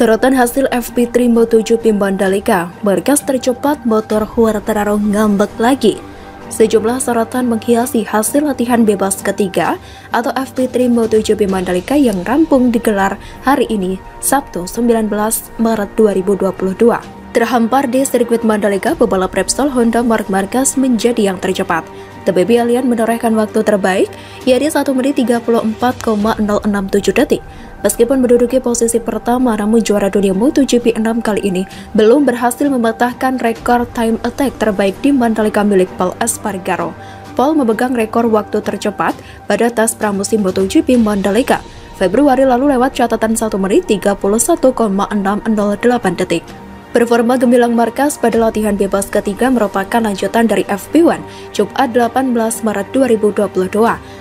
Sorotan hasil FP3 MotoGP Mandalika, Marquez tercepat, motor Quartararo ngambek lagi. Sejumlah sorotan menghiasi hasil latihan bebas ketiga atau FP3 MotoGP Mandalika yang rampung digelar hari ini, Sabtu 19 Maret 2022. Terhampar di sirkuit Mandalika, pebalap Repsol Honda Marc Marquez menjadi yang tercepat. The Baby Alien menorehkan waktu terbaik, yaitu 1 menit 34,067 detik. Meskipun menduduki posisi pertama, namun juara dunia MotoGP 6 kali ini belum berhasil mematahkan rekor time attack terbaik di Mandalika milik Pol Espargaro. Pol memegang rekor waktu tercepat pada tes pramusim MotoGP Mandalika Februari lalu lewat catatan 1 menit 31,608 detik. Performa gemilang Marquez pada latihan bebas ketiga merupakan lanjutan dari FP1 Jumat 18 Maret 2022.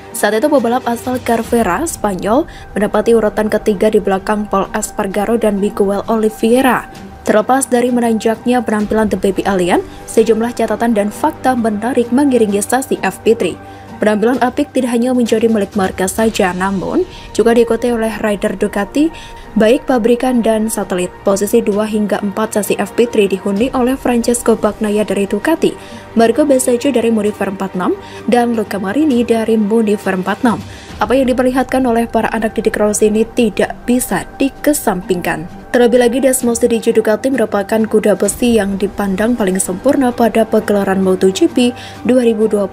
Saat itu pebalap asal Cervera, Spanyol, menempati urutan ketiga di belakang Pol Espargaro dan Miguel Oliveira. Terlepas dari menanjaknya penampilan The Baby Alien, sejumlah catatan dan fakta menarik mengiringi sesi FP3. Penampilan apik tidak hanya menjadi milik Marquez saja, namun juga diikuti oleh rider Ducati, baik pabrikan dan satelit. Posisi 2 hingga 4 sesi FP3 dihuni oleh Francesco Bagnaia dari Ducati, Marco Bezzecchi dari Monefer 46, dan Luca Marini dari Monefer 46. Apa yang diperlihatkan oleh para anak didik Rossi ini tidak bisa dikesampingkan. Terlebih lagi, Desmos DJ Ducati merupakan kuda besi yang dipandang paling sempurna pada pegelaran MotoGP 2022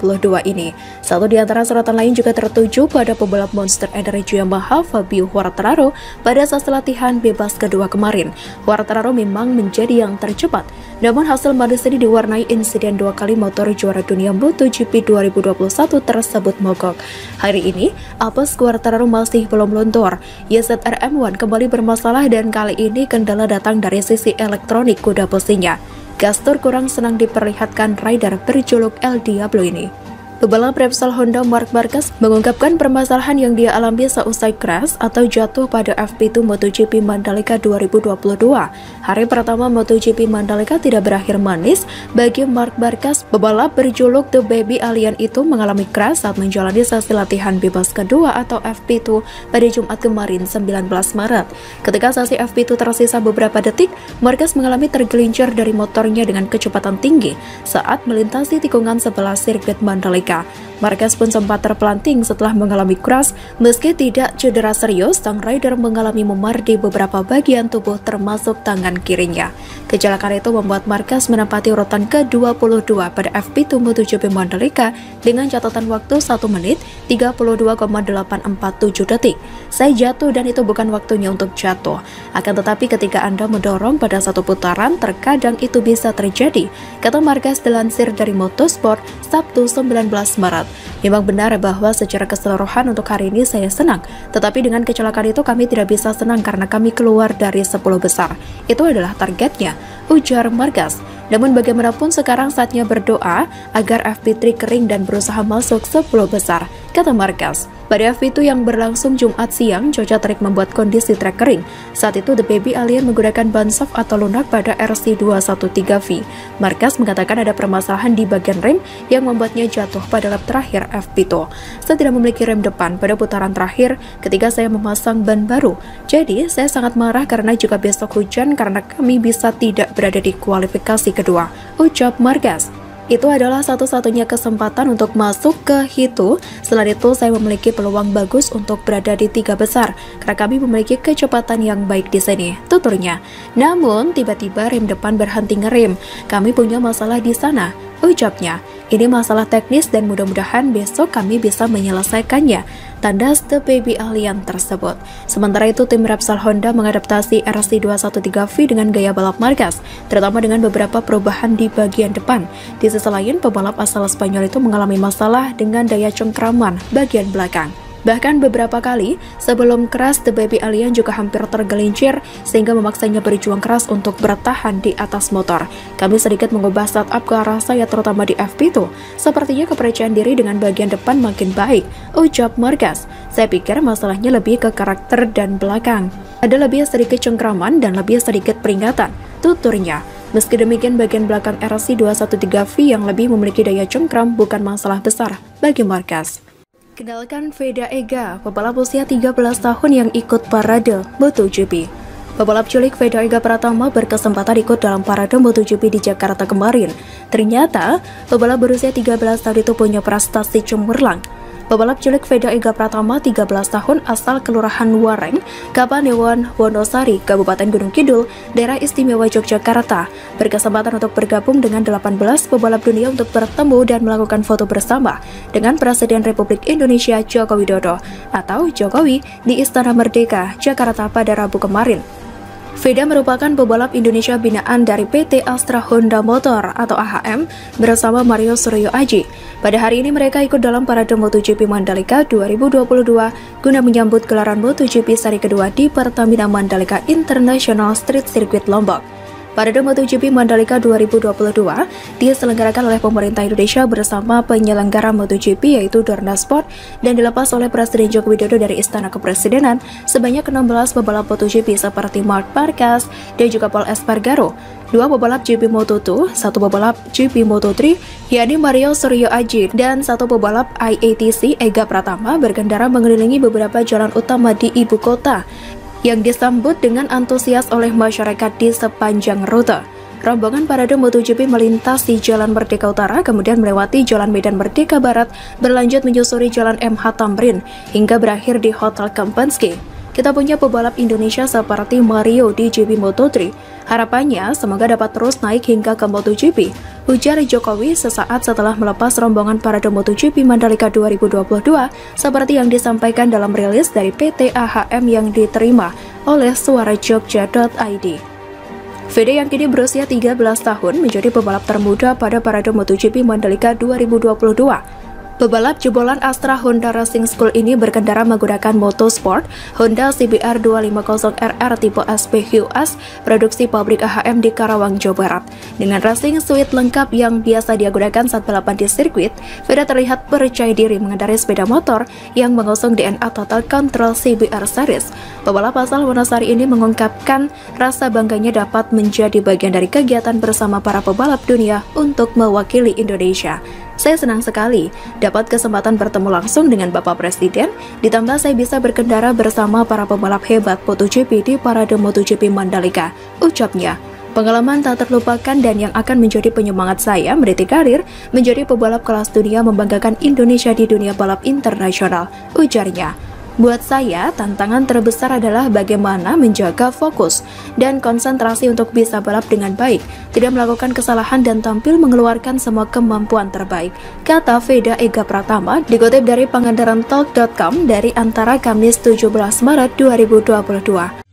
ini. Satu di antara sorotan lain juga tertuju pada pebalap Monster Energy Yamaha Fabio Quartararo pada sesi latihan bebas kedua kemarin. Quartararo memang menjadi yang tercepat, namun hasil manis ini diwarnai insiden 2 kali motor juara dunia MotoGP 2021 tersebut mogok. Hari ini, apes Quartararo masih belum luntur. YZR-M1 kembali bermasalah dan kali ini kendala datang dari sisi elektronik kuda besinya. Gastur kurang senang diperlihatkan rider berjuluk El Diablo ini. Pebalap Repsol Honda Marc Marquez mengungkapkan permasalahan yang dia alami seusai crash atau jatuh pada FP2 MotoGP Mandalika 2022. Hari pertama MotoGP Mandalika tidak berakhir manis bagi Marc Marquez. Pebalap berjuluk The Baby Alien itu mengalami crash saat menjalani sesi latihan bebas kedua atau FP2 pada Jumat kemarin 19 Maret. Ketika sesi FP2 tersisa beberapa detik, Marquez mengalami tergelincir dari motornya dengan kecepatan tinggi saat melintasi tikungan sebelah sirkuit Mandalika. Marquez pun sempat terpelanting setelah mengalami crash. Meski tidak cedera serius, sang rider mengalami memar di beberapa bagian tubuh termasuk tangan kirinya. Kecelakaan itu membuat Marquez menempati urutan ke-22 pada FP2 MotoGP Mandalika dengan catatan waktu 1 menit 32,847 detik. Saya jatuh dan itu bukan waktunya untuk jatuh. Akan tetapi ketika Anda mendorong pada satu putaran, terkadang itu bisa terjadi, kata Marquez dilansir dari Motorsport Sabtu 19 Maret. Memang benar bahwa secara keseluruhan untuk hari ini saya senang, tetapi dengan kecelakaan itu kami tidak bisa senang karena kami keluar dari 10 besar. Itu adalah targetnya, ujar Marquez. Namun bagaimanapun sekarang saatnya berdoa agar FP3 kering dan berusaha masuk 10 besar, kata Marquez. Pada FP2 yang berlangsung Jumat siang, cuaca terik membuat kondisi trek kering. Saat itu The Baby Alien menggunakan ban soft atau lunak pada RC213V. Marquez mengatakan ada permasalahan di bagian rem yang membuatnya jatuh pada lap terakhir FP2. Saya tidak memiliki rem depan pada putaran terakhir ketika saya memasang ban baru. Jadi saya sangat marah karena juga besok hujan karena kami bisa tidak berada di kualifikasi kedua, ucap Marquez. Itu adalah satu-satunya kesempatan untuk masuk ke Hito. Selain itu, saya memiliki peluang bagus untuk berada di 3 besar karena kami memiliki kecepatan yang baik di sini, tuturnya. Namun, tiba-tiba rem depan berhenti ngerem. Kami punya masalah di sana, ucapnya. Ini masalah teknis dan mudah-mudahan besok kami bisa menyelesaikannya, tandas The Baby Alien tersebut. Sementara itu, tim Repsol Honda mengadaptasi RC213V dengan gaya balap Marquez, terutama dengan beberapa perubahan di bagian depan. Di sisi lain, pebalap asal Spanyol itu mengalami masalah dengan daya cengkraman bagian belakang. Bahkan beberapa kali sebelum crash, The Baby Alien juga hampir tergelincir sehingga memaksanya berjuang keras untuk bertahan di atas motor. Kami sedikit mengubah setup ke arah saya terutama di FP2. Sepertinya kepercayaan diri dengan bagian depan makin baik, ucap Marquez. Saya pikir masalahnya lebih ke karakter dan belakang. Ada lebih sedikit cengkraman dan lebih sedikit peringatan, tuturnya. Meski demikian, bagian belakang RC213V yang lebih memiliki daya cengkram bukan masalah besar bagi Marquez. Kenalkan Veda Ega, pebalap usia 13 tahun yang ikut parade MotoGP. Pebalap cilik Veda Ega Pratama berkesempatan ikut dalam parade MotoGP di Jakarta kemarin. Ternyata, pebalap berusia 13 tahun itu punya prestasi cemerlang. Pebalap cilik Veda Ega Pratama, 13 tahun, asal Kelurahan Wareng, Kapanewon, Wonosari, Kabupaten Gunung Kidul, Daerah Istimewa Yogyakarta, berkesempatan untuk bergabung dengan 18 pebalap dunia untuk bertemu dan melakukan foto bersama dengan Presiden Republik Indonesia Joko Widodo atau Jokowi di Istana Merdeka, Jakarta pada Rabu kemarin. Veda merupakan pebalap Indonesia binaan dari PT Astra Honda Motor atau AHM bersama Mario Suryo Aji. Pada hari ini mereka ikut dalam parade MotoGP Mandalika 2022 guna menyambut gelaran MotoGP seri kedua di Pertamina Mandalika International Street Circuit Lombok. Parade MotoGP Mandalika 2022 diselenggarakan oleh pemerintah Indonesia bersama penyelenggara MotoGP yaitu Dorna Sport dan dilepas oleh Presiden Joko Widodo dari Istana Kepresidenan sebanyak 16 pebalap MotoGP seperti Marc Marquez dan juga Pol Espargaro, 2 pebalap GP Moto2, 1 pebalap GP Moto3, yakni Mario Suryo Aji, dan 1 pebalap IATC Ega Pratama berkendara mengelilingi beberapa jalan utama di ibu kota yang disambut dengan antusias oleh masyarakat di sepanjang rute. Rombongan parade MotoGP melintasi Jalan Merdeka Utara, kemudian melewati Jalan Medan Merdeka Barat, berlanjut menyusuri Jalan MH Tamrin, hingga berakhir di Hotel Kempinski. Kita punya pebalap Indonesia seperti Mario di GP Moto3. Harapannya semoga dapat terus naik hingga ke MotoGP, ujar Jokowi sesaat setelah melepas rombongan parade MotoGP Mandalika 2022 seperti yang disampaikan dalam rilis dari PT AHM yang diterima oleh suarajogja.id. Veda yang kini berusia 13 tahun menjadi pebalap termuda pada parade MotoGP Mandalika 2022. Pebalap jebolan Astra Honda Racing School ini berkendara menggunakan motosport Honda CBR 250RR tipe SPQS produksi pabrik AHM di Karawang, Jawa Barat. Dengan racing suite lengkap yang biasa dia gunakan saat balapan di sirkuit, Veda terlihat percaya diri mengendarai sepeda motor yang mengusung DNA Total Control CBR Series. Pebalap asal Wonosari ini mengungkapkan rasa bangganya dapat menjadi bagian dari kegiatan bersama para pebalap dunia untuk mewakili Indonesia. Saya senang sekali dapat kesempatan bertemu langsung dengan Bapak Presiden, ditambah saya bisa berkendara bersama para pembalap hebat MotoGP di parade MotoGP Mandalika, ucapnya. Pengalaman tak terlupakan dan yang akan menjadi penyemangat saya meniti karir menjadi pebalap kelas dunia membanggakan Indonesia di dunia balap internasional, ujarnya. Buat saya, tantangan terbesar adalah bagaimana menjaga fokus dan konsentrasi untuk bisa balap dengan baik, tidak melakukan kesalahan dan tampil mengeluarkan semua kemampuan terbaik, kata Veda Ega Pratama, dikutip dari pangandarantalk.com dari antara Kamis 17 Maret 2022.